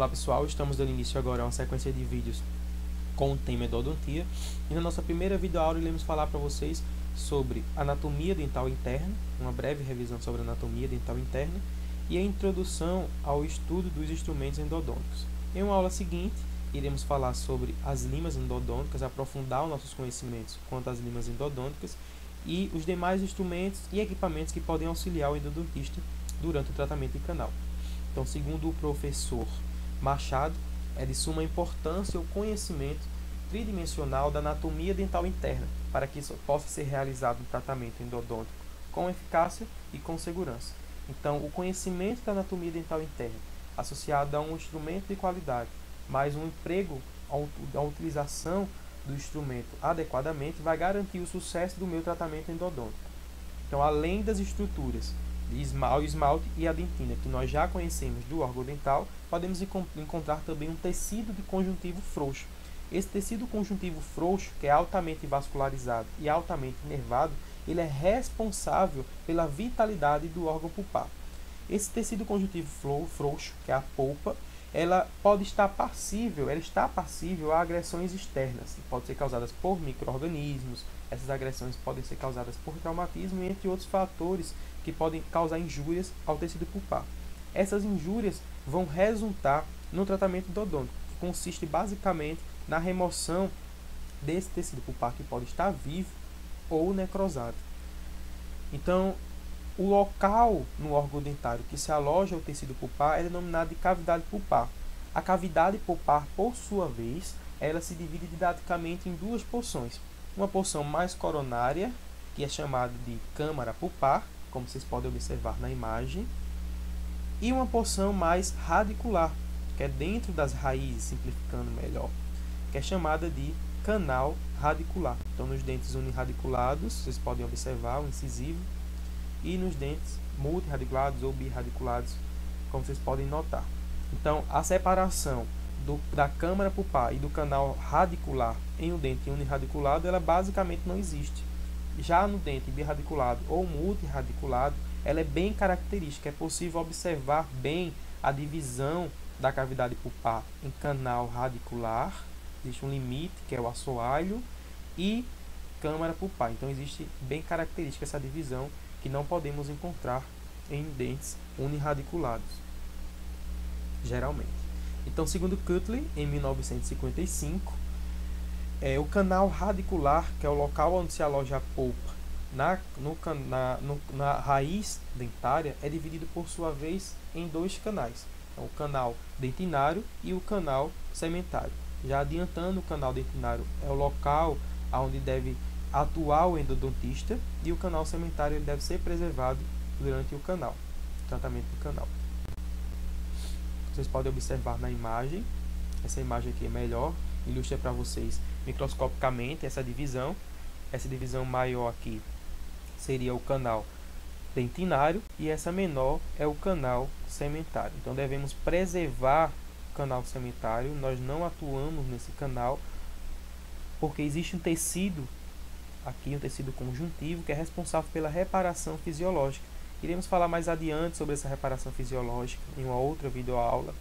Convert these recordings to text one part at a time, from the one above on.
Olá pessoal, estamos dando início agora a uma sequência de vídeos com o tema endodontia. E na nossa primeira videoaula iremos falar para vocês sobre anatomia dental interna, uma breve revisão sobre anatomia dental interna e a introdução ao estudo dos instrumentos endodônticos. Em uma aula seguinte, iremos falar sobre as limas endodônticas, aprofundar os nossos conhecimentos quanto às limas endodônticas e os demais instrumentos e equipamentos que podem auxiliar o endodontista durante o tratamento de canal. Então, segundo o professor Machado, é de suma importância o conhecimento tridimensional da anatomia dental interna, para que isso possa ser realizado um tratamento endodôntico com eficácia e com segurança. Então, o conhecimento da anatomia dental interna, associado a um instrumento de qualidade, mais um emprego, a utilização do instrumento adequadamente, vai garantir o sucesso do meu tratamento endodôntico. Então, além das estruturas o esmalte e a dentina, que nós já conhecemos do órgão dental, podemos encontrar também um tecido de conjuntivo frouxo. Esse tecido conjuntivo frouxo, que é altamente vascularizado e altamente inervado, ele é responsável pela vitalidade do órgão pulpar. Esse tecido conjuntivo frouxo, que é a polpa, ela está passível a agressões externas, pode ser causadas por micro-organismos. Essas agressões podem ser causadas por traumatismo, entre outros fatores que podem causar injúrias ao tecido pulpar. Essas injúrias vão resultar no tratamento endodôntico, que consiste basicamente na remoção desse tecido pulpar que pode estar vivo ou necrosado. Então, o local no órgão dentário que se aloja o tecido pulpar é denominado de cavidade pulpar. A cavidade pulpar, por sua vez, ela se divide didaticamente em duas porções. Uma porção mais coronária, que é chamada de câmara pulpar, como vocês podem observar na imagem, e uma porção mais radicular, que é dentro das raízes, simplificando melhor, que é chamada de canal radicular. Então, nos dentes unirradiculados, vocês podem observar o incisivo, e nos dentes multirradiculados ou birradiculados, como vocês podem notar. Então, a separação da câmara pulpar e do canal radicular em um dente unirradiculado, ela basicamente não existe. Já no dente birradiculado ou multirradiculado, ela é bem característica. É possível observar bem a divisão da cavidade pulpar em canal radicular, existe um limite, que é o assoalho, e câmara pulpar. Então, existe bem característica essa divisão, que não podemos encontrar em dentes unirradiculados, geralmente. Então, segundo Cutley, em 1955, o canal radicular, que é o local onde se aloja a polpa na raiz dentária, é dividido por sua vez em dois canais, o canal dentinário e o canal sementário. Já adiantando, o canal dentinário é o local onde deve atuar o endodontista, e o canal sementário ele deve ser preservado durante o tratamento do canal. Vocês podem observar na imagem, essa imagem aqui é melhor, ilustra para vocês microscopicamente essa divisão. Essa divisão maior aqui seria o canal dentinário e essa menor é o canal sementário. Então devemos preservar o canal sementário, nós não atuamos nesse canal porque existe um tecido aqui, um tecido conjuntivo, que é responsável pela reparação fisiológica. Iremos falar mais adiante sobre essa reparação fisiológica em uma outra videoaula.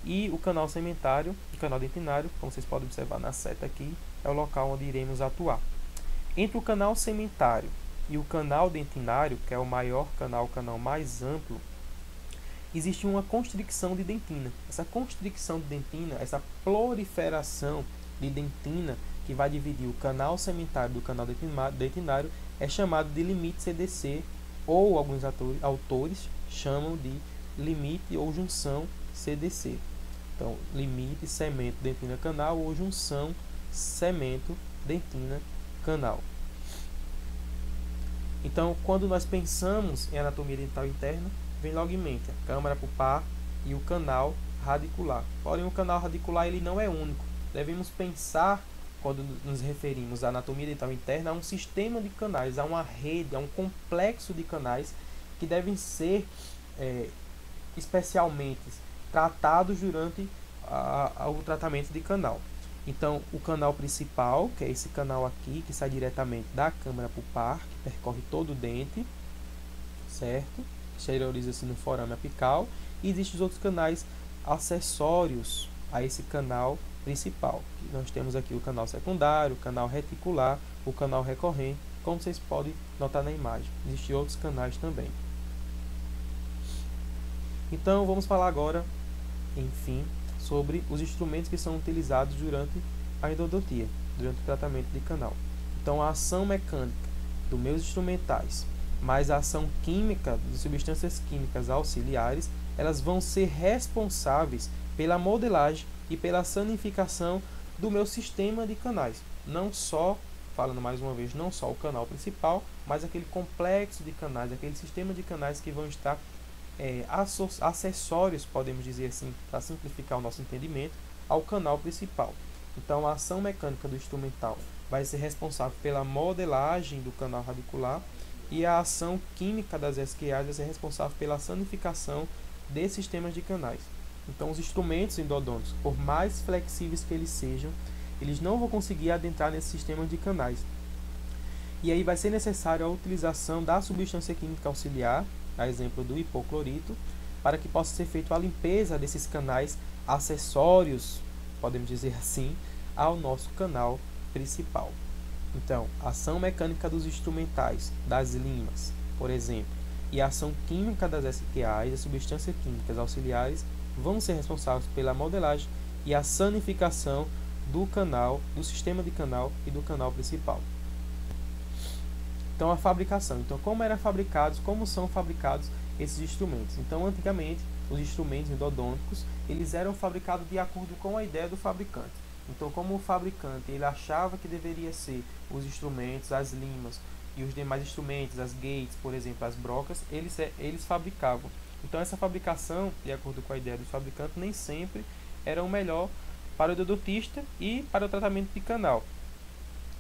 E o canal sementário e canal dentinário, como vocês podem observar na seta aqui, é o local onde iremos atuar. Entre o canal sementário e o canal dentinário, que é o maior canal, o canal mais amplo, existe uma constricção de dentina. Essa constricção de dentina, essa proliferação de dentina que vai dividir o canal sementário do canal dentinário, é chamado de limite CDC, ou alguns autores chamam de limite ou junção CDC. Então, limite cemento dentina canal ou junção cemento dentina canal. Então, quando nós pensamos em anatomia dental interna, vem logo em mente a câmara pulpar e o canal radicular. Porém, o canal radicular ele não é único. Devemos pensar, quando nos referimos à anatomia dental interna, a um sistema de canais, a uma rede, a um complexo de canais que devem ser especialmente tratados durante o tratamento de canal. Então, o canal principal, que é esse canal aqui, que sai diretamente da câmara pulpar, que percorre todo o dente, certo? Exterioriza-se no forame apical. E existem os outros canais acessórios a esse canal principal. Nós temos aqui o canal secundário, o canal reticular, o canal recorrente, como vocês podem notar na imagem. Existem outros canais também. Então, vamos falar agora, enfim, sobre os instrumentos que são utilizados durante a endodontia, durante o tratamento de canal. Então, a ação mecânica dos meus instrumentais, mais a ação química de substâncias químicas auxiliares, elas vão ser responsáveis pela modelagem e pela sanificação do meu sistema de canais. Não só, falando mais uma vez, não só o canal principal, mas aquele complexo de canais, aquele sistema de canais que vão estar acessórios, podemos dizer assim, para simplificar o nosso entendimento, ao canal principal. Então, a ação mecânica do instrumental vai ser responsável pela modelagem do canal radicular e a ação química das SQAs vai ser responsável pela sanificação desses sistemas de canais. Então, os instrumentos endodônticos, por mais flexíveis que eles sejam, eles não vão conseguir adentrar nesse sistema de canais. E aí vai ser necessário a utilização da substância química auxiliar, a exemplo do hipoclorito, para que possa ser feita a limpeza desses canais acessórios, podemos dizer assim, ao nosso canal principal. Então, a ação mecânica dos instrumentais, das limas, por exemplo, e a ação química das SQAs, as substâncias químicas auxiliares, vão ser responsáveis pela modelagem e a sanificação do canal, do sistema de canal e do canal principal. Então, a fabricação. Então, como são fabricados esses instrumentos? Então, antigamente, os instrumentos endodônticos, eles eram fabricados de acordo com a ideia do fabricante. Então, como o fabricante ele achava que deveria ser os instrumentos, as limas e os demais instrumentos, as gates, por exemplo, as brocas, eles fabricavam. Então, essa fabricação, de acordo com a ideia do fabricante, nem sempre era o melhor para o endodontista e para o tratamento de canal.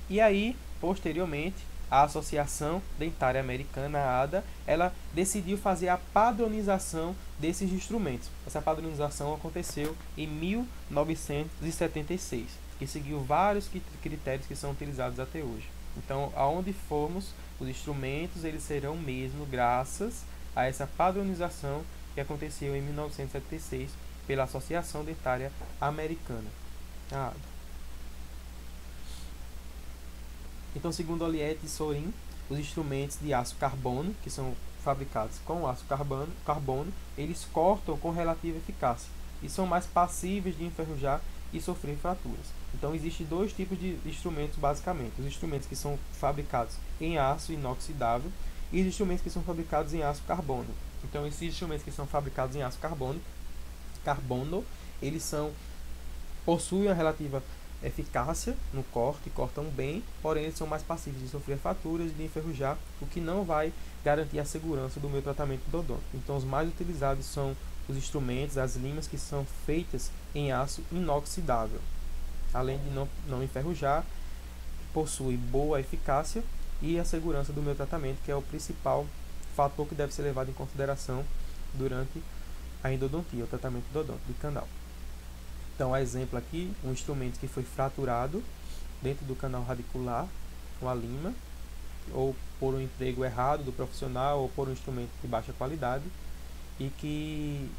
E aí, posteriormente, a Associação Dentária Americana, a ADA, ela decidiu fazer a padronização desses instrumentos. Essa padronização aconteceu em 1976 e seguiu vários critérios que são utilizados até hoje. Então, aonde formos, os instrumentos eles serão mesmo graças a essa padronização que aconteceu em 1976 pela Associação Dentária Americana, a ADA. Então, segundo Oliette e Sorin, os instrumentos de aço carbono, que são fabricados com aço carbono, eles cortam com relativa eficácia e são mais passíveis de enferrujar e sofrer fraturas. Então, existem dois tipos de instrumentos, basicamente. Os instrumentos que são fabricados em aço inoxidável e os instrumentos que são fabricados em aço carbono. Então, esses instrumentos que são fabricados em aço carbono, eles possuem a relativa eficácia no corte, cortam bem, porém eles são mais passíveis de sofrer fraturas e de enferrujar, o que não vai garantir a segurança do meu tratamento endodôntico. Então, os mais utilizados são os instrumentos, as limas que são feitas em aço inoxidável. Além de não enferrujar, possui boa eficácia e a segurança do meu tratamento, que é o principal fator que deve ser levado em consideração durante a endodontia, o tratamento endodôntico de canal. Então, a exemplo aqui, um instrumento que foi fraturado dentro do canal radicular com a lima, ou por um emprego errado do profissional, ou por um instrumento de baixa qualidade, e que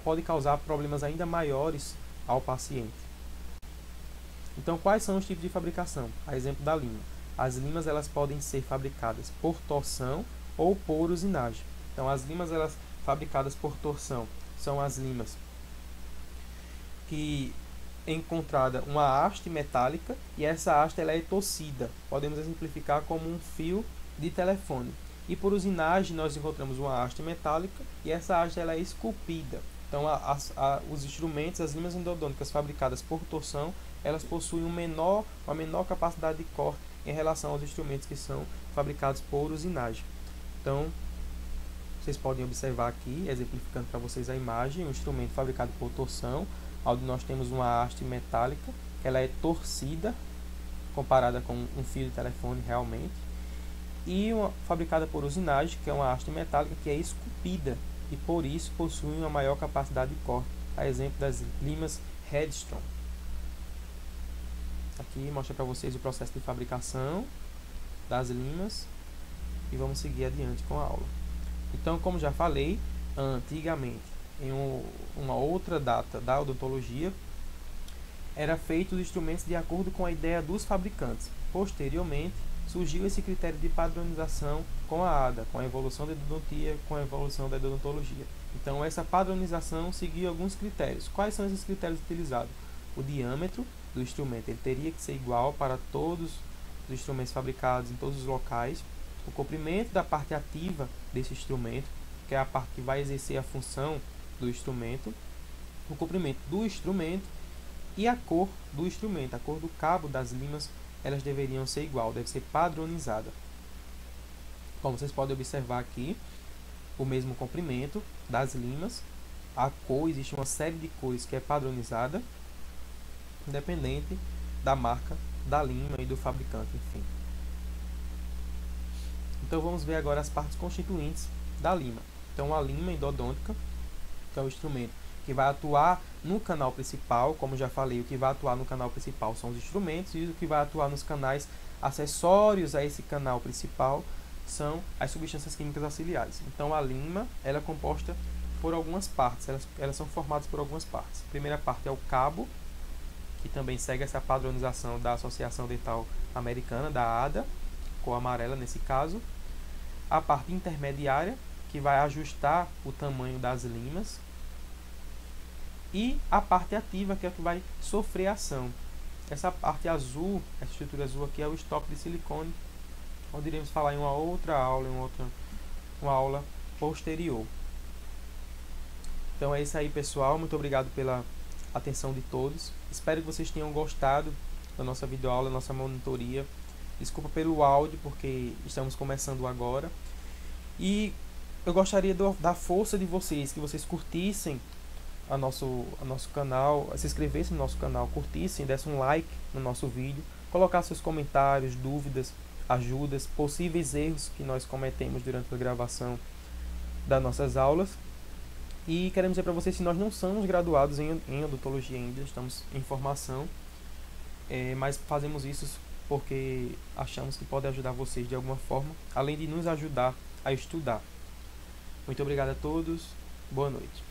pode causar problemas ainda maiores ao paciente. Então, quais são os tipos de fabricação? A exemplo da lima. As limas elas podem ser fabricadas por torção ou por usinagem. Então, as limas elas fabricadas por torção são as limas que é encontrada uma haste metálica e essa haste ela é torcida. Podemos exemplificar como um fio de telefone. E por usinagem nós encontramos uma haste metálica e essa haste ela é esculpida. Então os instrumentos, as limas endodônticas fabricadas por torção, elas possuem uma menor capacidade de corte em relação aos instrumentos que são fabricados por usinagem. Então, vocês podem observar aqui, exemplificando para vocês a imagem, um instrumento fabricado por torção, onde nós temos uma haste metálica, que ela é torcida, comparada com um fio de telefone realmente, e uma fabricada por usinagem, que é uma haste metálica que é esculpida, e por isso possui uma maior capacidade de corte, a exemplo das limas Hedstrom. Aqui mostra para vocês o processo de fabricação das limas, e vamos seguir adiante com a aula. Então, como já falei, antigamente uma outra data da odontologia, era feito os instrumentos de acordo com a ideia dos fabricantes. Posteriormente, surgiu esse critério de padronização com a ADA, com a evolução da endodontia, com a evolução da odontologia. Então, essa padronização seguia alguns critérios. Quais são esses critérios utilizados? O diâmetro do instrumento, ele teria que ser igual para todos os instrumentos fabricados em todos os locais. O comprimento da parte ativa desse instrumento, que é a parte que vai exercer a função do instrumento. O comprimento do instrumento e a cor do instrumento, a cor do cabo das limas, elas deveriam ser igual, deve ser padronizada. Como vocês podem observar aqui, o mesmo comprimento das limas, a cor, existe uma série de cores que é padronizada, independente da marca da lima e do fabricante, enfim. Então vamos ver agora as partes constituintes da lima. Então a lima endodôntica, que é o instrumento que vai atuar no canal principal, como já falei, o que vai atuar no canal principal são os instrumentos, e o que vai atuar nos canais acessórios a esse canal principal são as substâncias químicas auxiliares. Então a lima, ela é composta por algumas partes, elas são formadas por algumas partes. A primeira parte é o cabo, que também segue essa padronização da Associação Dental Americana, da ADA, cor amarela nesse caso. A parte intermediária, que vai ajustar o tamanho das limas. E a parte ativa, que é a que vai sofrer ação. Essa parte azul, essa estrutura azul aqui, é o estoque de silicone, onde iremos falar em uma outra aula, uma aula posterior. Então é isso aí, pessoal. Muito obrigado pela atenção de todos. Espero que vocês tenham gostado da nossa videoaula, da nossa monitoria. Desculpa pelo áudio, porque estamos começando agora. E eu gostaria da força de vocês, que vocês curtissem a nosso canal, se inscrevessem no nosso canal, curtissem, dessem um like no nosso vídeo, colocar seus comentários, dúvidas, ajudas, possíveis erros que nós cometemos durante a gravação das nossas aulas. E queremos dizer para vocês que nós não somos graduados em odontologia ainda, estamos em formação, mas fazemos isso porque achamos que pode ajudar vocês de alguma forma, além de nos ajudar a estudar. Muito obrigado a todos, boa noite.